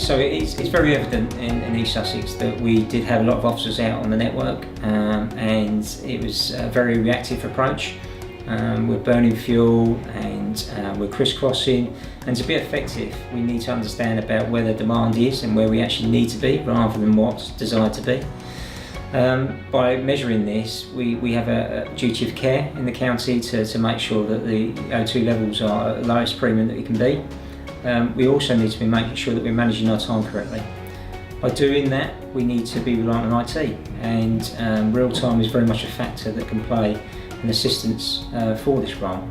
So it's very evident in East Sussex that we did have a lot of officers out on the network, and it was a very reactive approach. We're burning fuel and we're crisscrossing, and to be effective we need to understand about where the demand is and where we actually need to be rather than what's desired to be. By measuring this, we have a duty of care in the county to make sure that the O2 levels are at the lowest premium that we can be. We also need to be making sure that we're managing our time correctly. By doing that, we need to be reliant on IT, and real time is very much a factor that can play an assistance for this role.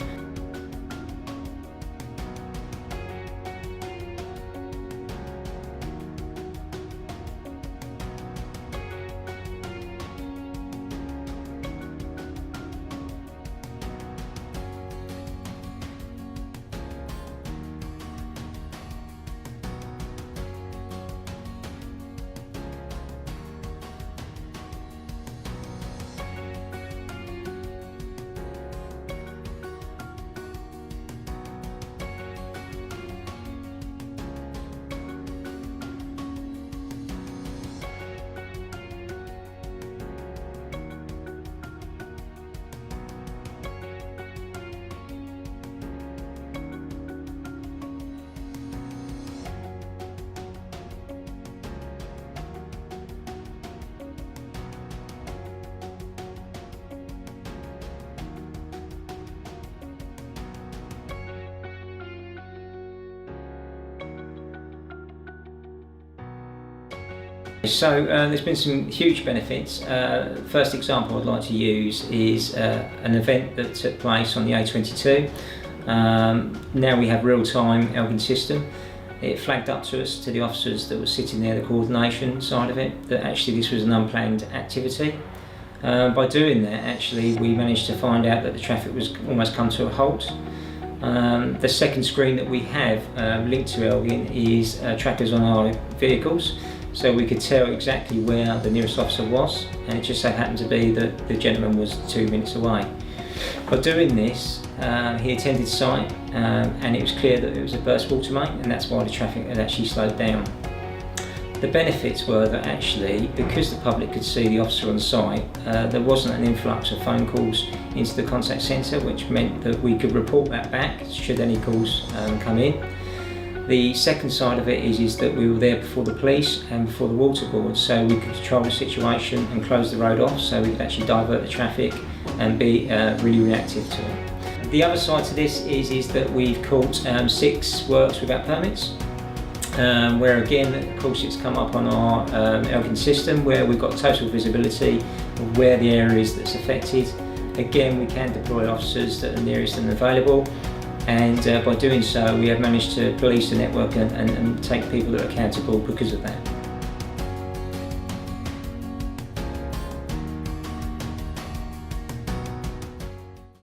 So there's been some huge benefits. First example I'd like to use is an event that took place on the A22. Now we have real-time Elgin system. It flagged up to us, to the officers that were sitting there, the coordination side of it, that actually this was an unplanned activity. By doing that, actually we managed to find out that the traffic was almost come to a halt. The second screen that we have linked to Elgin is trackers on our vehicles, so we could tell exactly where the nearest officer was, and it just so happened to be that the gentleman was 2 minutes away. By doing this, he attended site, and it was clear that it was a burst water main, and that's why the traffic had actually slowed down. The benefits were that actually, because the public could see the officer on site, there wasn't an influx of phone calls into the contact centre, which meant that we could report that back should any calls come in. The second side of it is that we were there before the police and before the water board, so we could control the situation and close the road off, so we could actually divert the traffic and be really reactive to it. The other side to this is that we've caught 6 works without permits, where again, of course, it's come up on our Elgin system, where we've got total visibility of where the area is that's affected. Again, we can deploy officers that are nearest and available, and by doing so we have managed to police the network and take people that are accountable because of that.